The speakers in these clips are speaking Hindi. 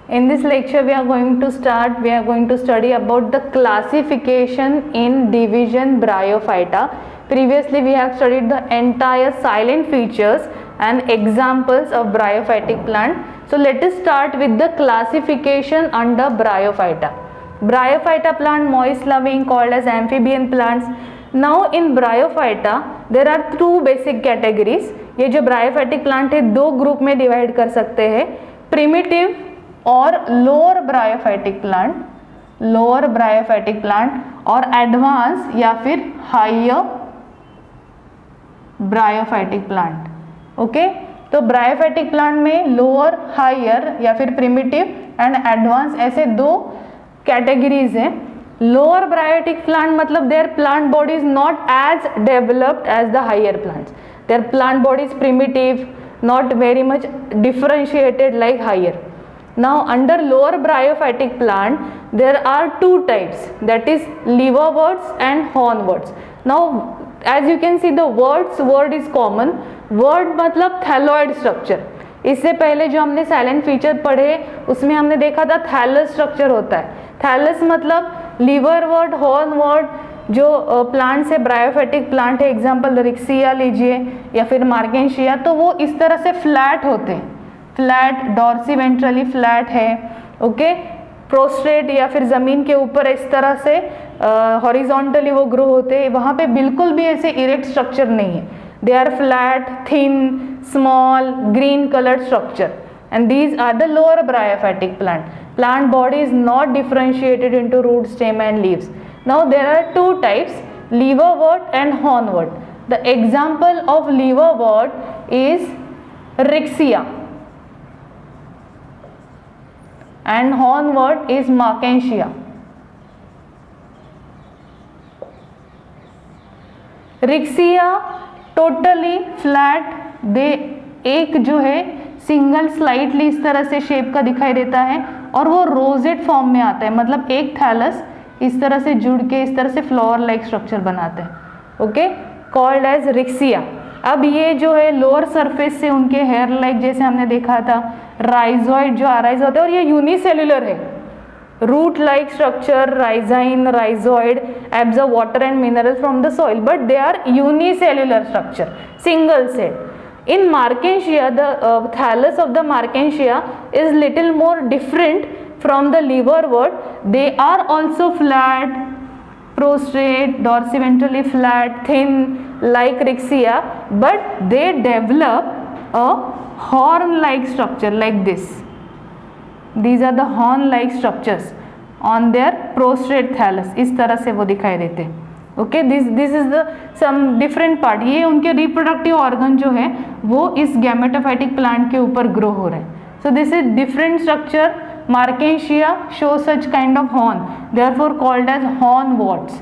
In this lecture we are going to study about the classification in division Bryophyta. Previously we have studied the entire silent features and examples of bryophytic plant. So let us start with the classification under Bryophyta. Bryophyta plant, moist loving, called as amphibian plants. Now in Bryophyta there are two basic categories. ये जो bryophytic plant है दो ग्रुप में डिवाइड कर सकते हैं, primitive और लोअर ब्रायोफाइटिक प्लांट और एडवांस या फिर हायर ब्रायोफाइटिक प्लांट। ओके, तो ब्रायोफाइटिक प्लांट में लोअर, हायर या फिर प्रिमिटिव एंड एडवांस ऐसे दो कैटेगरीज हैं। लोअर ब्रायोटिक प्लांट मतलब their plant body is not as developed as the higher plants, their plant body is primitive, not very much differentiated like higher. Now under lower bryophytic plant there are two types, that is liverworts and hornworts. Now as you can see the word is common. Word मतलब थैलोइड स्ट्रक्चर. इससे पहले जो हमने साइलेंट फीचर पढ़े उसमें हमने देखा था थैलस स्ट्रक्चर होता है. थैलस मतलब लिवरवर्ट, हॉर्नवर्ट जो प्लांट्स है, ब्रायोफाइटिक प्लांट है, एग्जाम्पल रिक्सिया लीजिए या फिर मार्केंशिया, तो वो इस तरह से फ्लैट होते हैं. फ्लैट, डॉर्सी वेंट्रली फ्लैट है. ओके, प्रोस्ट्रेट या फिर ज़मीन के ऊपर इस तरह से हॉरिजॉन्टली वो ग्रो होते हैं. वहाँ पे बिल्कुल भी ऐसे इरेक्ट स्ट्रक्चर नहीं है. They are flat, thin, small, green coloured structure and these are the lower bryophytic plant. Plant body is not differentiated into root, stem and leaves. Now there are two types, liverwort and hornwort. The example of liverwort is Rixia and hornwort is Markensia. Rixia totally flat, दे एक जो है सिंगल स्लाइटली इस तरह से शेप का दिखाई देता है और वो रोजेट फॉर्म में आता है, मतलब एक थैलस इस तरह से जुड़ के इस तरह से फ्लावर लाइक स्ट्रक्चर बनाते हैं. Okay, called as Riccia. अब ये जो है लोअर सरफेस से उनके हेयर लाइक जैसे हमने देखा था राइजोइड जो अराइज होते हैं और ये यूनिसेल्युलर है. Root like structure, rhizine, rhizoid absorb water and minerals from the soil but they are unicellular structure, single cell. In Markensia, the thallus of the Markensia is little more different from the liverwort. They are also flat, prostrate, dorsiventrally flat, thin like Rixia, but they develop a horn-like structure like this. These are the horn-like structures on their prostrate thallus. इस तरह से वो दिखाई देते हैं. Okay, this is the some different part. ये उनके रिप्रोडक्टिव ऑर्गन जो है वो इस गैमेटोफाइटिक प्लांट के ऊपर ग्रो हो रहे हैं. So this is different structure. Marchantia show such kind of horn, therefore called as hornworts.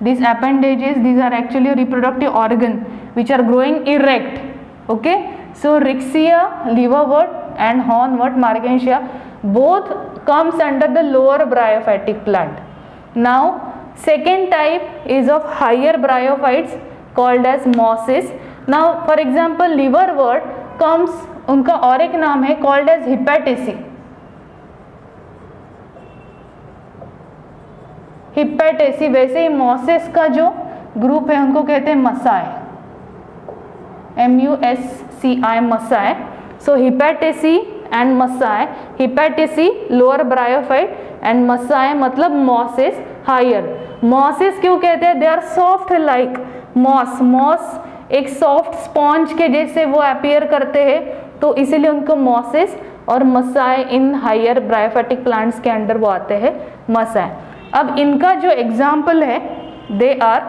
These appendages, these are actually reproductive organ which are growing erect. Okay, so Rixia, liverwort and hornwort, Markensia, both comes under the lower bryophytic plant. Now second type is of higher bryophytes called as mosses. Now for example liverwort comes, उनका और एक नाम है called as Hepaticea. Hepaticea, वैसे ही mosses का जो ग्रुप है उनको कहते हैं मसाए, MUSCI, मसाए. So Hepaticea and मसाए, Hepaticea lower bryophyte and मसाए मतलब mosses higher. मॉसेस क्यों कहते हैं? They are soft like moss. Moss एक सॉफ्ट स्पॉन्ज के जैसे वो अपीयर करते हैं, तो इसीलिए उनको मॉसेस और मसाए इन हायर ब्रायोफाइटिक प्लांट्स के अंडर वो आते हैं मसाए. अब इनका जो एग्जाम्पल है, they are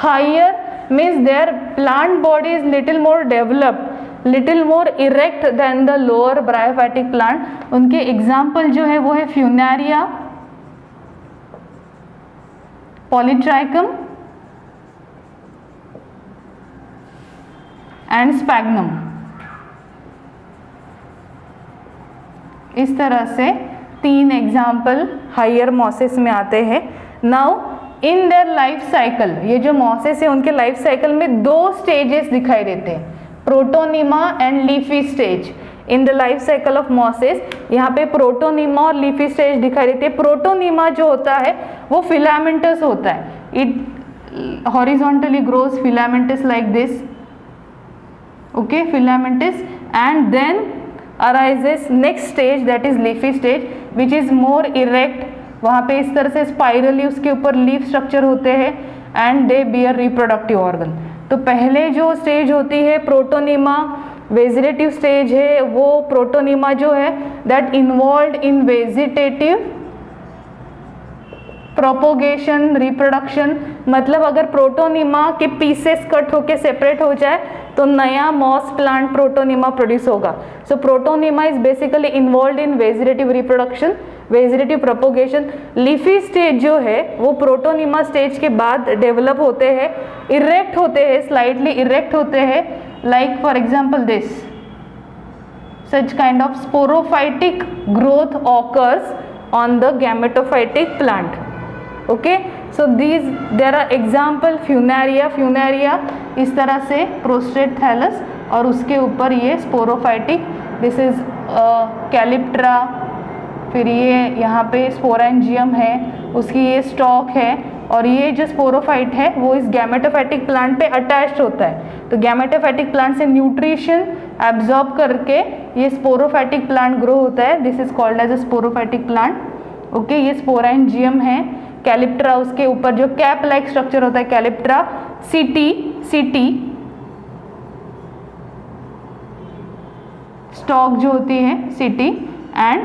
higher means their plant body is little more developed, little more erect than the lower bryophytic plant. उनके एग्जाम्पल जो है वो है फ्यूनारिया, पॉलीट्राइकम एंड स्पैग्नम. इस तरह से तीन एग्जाम्पल हायर मॉसेस में आते हैं. Now in their life cycle, ये जो मॉसेस है उनके लाइफ साइकिल में दो स्टेजेस दिखाई देते हैं, protonema and leafy stage. In the life cycle of mosses. यहाँ पे प्रोटोनीमा और लीफी स्टेज दिखाई देती है। प्रोटोनीमा जो होता है वो फिलामेंटस होता है, it horizontally grows filamentous like this, okay, filamentous, and then arises next stage that is leafy stage which is more erect. वहाँ पे इस तरह से स्पाइरली उसके ऊपर लीफ स्ट्रक्चर होते हैं and they beer reproductive organ. तो पहले जो स्टेज होती है प्रोटोनीमा, वेजिटेटिव स्टेज है, वो प्रोटोनीमा जो है that involve in vegetative propagation reproduction. मतलब अगर प्रोटोनीमा के पीसेस कट होके सेपरेट हो जाए तो नया मॉस प्लांट प्रोटोनीमा प्रोड्यूस होगा। So protonema is basically involve in vegetative reproduction, vegetative propagation. Leafy stage जो है वो प्रोटोनीमा स्टेज के बाद डेवलप होते हैं, इरेक्ट होते हैं, स्लाइटली इरेक्ट होते हैं, like for example this, such kind of sporophytic growth occurs on the gametophytic plant. Okay, so there are example funaria, funaria इस तरह से prostrate thallus और उसके ऊपर ये sporophytic, this is calyptra, फिर ये यहाँ पे sporangium है, उसकी ये stalk है, और ये जो स्पोरोफाइट है वो इस गैमेटोफाइटिक प्लांट पे अटैच्ड होता है। तो गैमेटोफाइटिक प्लांट से न्यूट्रिशन एब्जॉर्ब करके ये स्पोरोफाइटिक प्लांट ग्रो होता है, this is called as a sporophytic plant. Okay, ये स्पोरेंजियम है, कैलिप्ट्रा उसके ऊपर जो कैप लाइक स्ट्रक्चर होता है कैलिप्ट्रा, सीटी स्टॉक जो होती है seta, and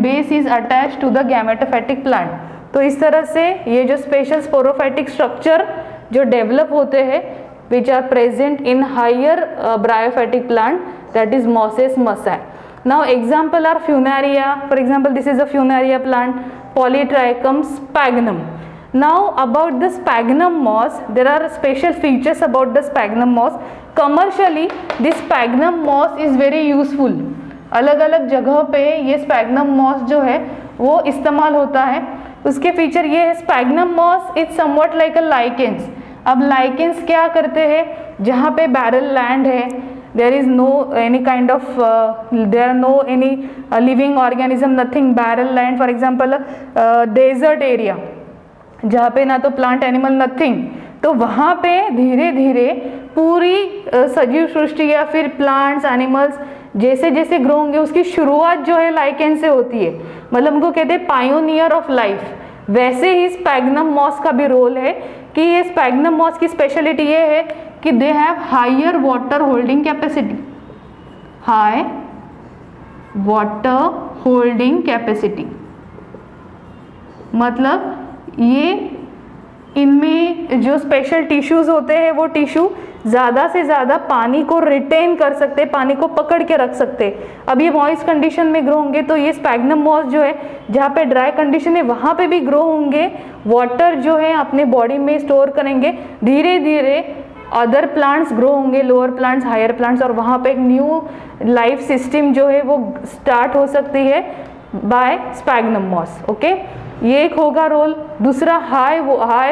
base is attached to the gametophytic plant. तो इस तरह से ये जो स्पेशल स्पोरोफाइटिक स्ट्रक्चर जो डेवलप होते हैं which are present in higher bryophytic plant that is mosses मसाई। Now example are Funaria, for example this is a Funaria plant, Polytrichum Sphagnum. Now about the sphagnum moss, there are special features about the sphagnum moss. Commercially this sphagnum moss is very useful. अलग अलग जगह पे ये sphagnum moss जो है वो इस्तेमाल होता है। उसके फीचर ये है, sphagnum moss is somewhat like a lichens. अब lichens क्या करते हैं, जहाँ पे barren land है, there is no any kind of there are no any living organism, nothing, barren land, for example desert area जहाँ पे ना तो प्लांट एनिमल नथिंग, तो वहाँ पे धीरे धीरे पूरी सजीव सृष्टि या फिर प्लांट्स एनिमल्स जैसे जैसे ग्रो होंगे उसकी शुरुआत जो है लाइकेन से होती है, मतलब उनको कहते हैं पायोनियर ऑफ लाइफ। वैसे ही स्पैग्नम मॉस का भी रोल है कि ये स्पैग्नम मॉस की स्पेशलिटी ये है कि they have higher water holding capacity, high water holding capacity, मतलब ये इनमें जो स्पेशल टिश्यूज होते हैं वो टिश्यू ज़्यादा से ज़्यादा पानी को रिटेन कर सकते, पानी को पकड़ के रख सकते। अब ये मॉइस्ट कंडीशन में ग्रो होंगे तो ये स्पैग्नम मॉस जो है जहाँ पे ड्राई कंडीशन है वहाँ पे भी ग्रो होंगे, वाटर जो है अपने बॉडी में स्टोर करेंगे, धीरे धीरे अदर प्लांट्स ग्रो होंगे, लोअर प्लांट्स, हायर प्लांट्स, और वहाँ पे एक न्यू लाइफ सिस्टम जो है वो स्टार्ट हो सकती है बाय स्पैग्नम मॉस। ओके, ये एक होगा रोल। दूसरा हाई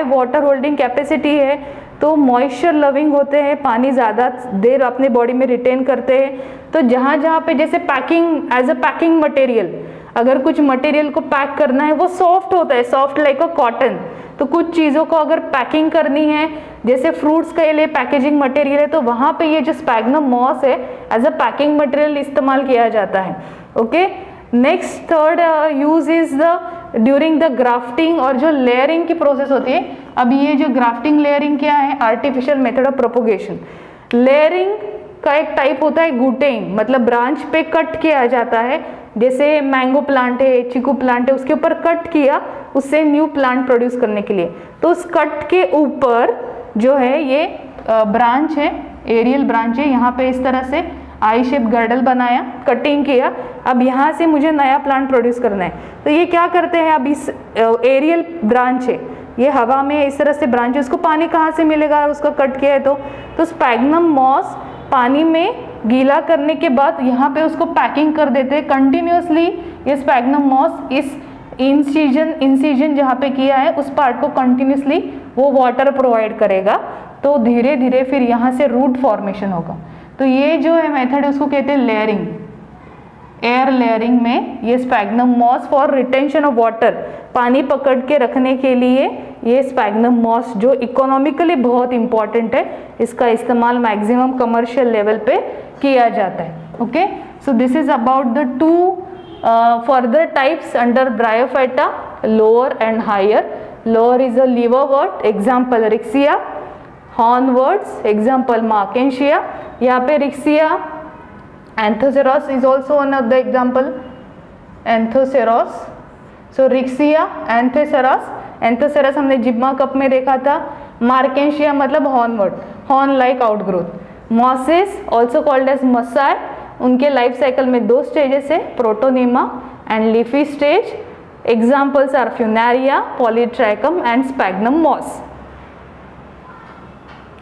वाटर होल्डिंग कैपेसिटी है, तो मॉइस्चर लविंग होते हैं, पानी ज़्यादा देर अपने बॉडी में रिटेन करते हैं। तो जहाँ जहाँ पे जैसे packing as a packing material, अगर कुछ मटेरियल को पैक करना है वो सॉफ्ट होता है, सॉफ्ट लाइक अ कॉटन। तो कुछ चीज़ों को अगर पैकिंग करनी है, जैसे फ्रूट्स के लिए पैकेजिंग मटेरियल है, तो वहाँ पे ये जो स्पैग्नम मॉस है एज अ पैकिंग मटेरियल इस्तेमाल किया जाता है। Okay, next third use is the during the grafting और जो लेयरिंग की प्रोसेस होती है। अब ये जो ग्राफ्टिंग लेयरिंग क्या है, artificial method of propagation. Layering का एक टाइप होता है गुटेइंग, मतलब ब्रांच पे कट किया जाता है, जैसे मैंगो प्लांट है, चीकू प्लांट है, उसके ऊपर कट किया उससे न्यू प्लांट प्रोड्यूस करने के लिए। तो उस कट के ऊपर जो है ये ब्रांच है, एरियल ब्रांच है, यहाँ पे इस तरह से आई शेप गर्डल बनाया, कटिंग किया, अब यहाँ से मुझे नया प्लांट प्रोड्यूस करना है। तो ये क्या करते हैं, अब इस एरियल ब्रांच है, ये हवा में इस तरह से ब्रांच है, उसको पानी कहाँ से मिलेगा, उसका कट किया है तो स्पैग्नम मॉस पानी में गीला करने के बाद यहाँ पे उसको पैकिंग कर देते हैं कंटिन्यूसली। ये स्पैग्नम मॉस इस इंसिजन जहाँ पे किया है उस पार्ट को कंटिन्यूसली वो वाटर प्रोवाइड करेगा, तो धीरे धीरे फिर यहाँ से रूट फॉर्मेशन होगा। तो ये जो है मेथड है उसको कहते हैं लेयरिंग, एयर लेयरिंग में ये sphagnum moss for retention of water, पानी पकड़ के रखने के लिए ये स्पैग्नम मॉस जो इकोनॉमिकली बहुत इंपॉर्टेंट है, इसका इस्तेमाल मैक्सिमम कमर्शियल लेवल पे किया जाता है. Okay, so this is about the two further types under Bryophyta, lower and higher. Lower is a liverwort, example Rixia. Hornworts, example Markensia. यहाँ पे Rixia, Anthoceros is also one of the example. Anthoceros. So Rixia, Anthoceros. Anthoceros हमने जिब्मा कप में देखा था. Markensia मतलब hornwort, horn like outgrowth. Mosses also called as Mossai. उनके लाइफ साइकिल में दो स्टेजेस है, protonema and leafy stage. Examples are Funaria, Polytrichum and sphagnum moss.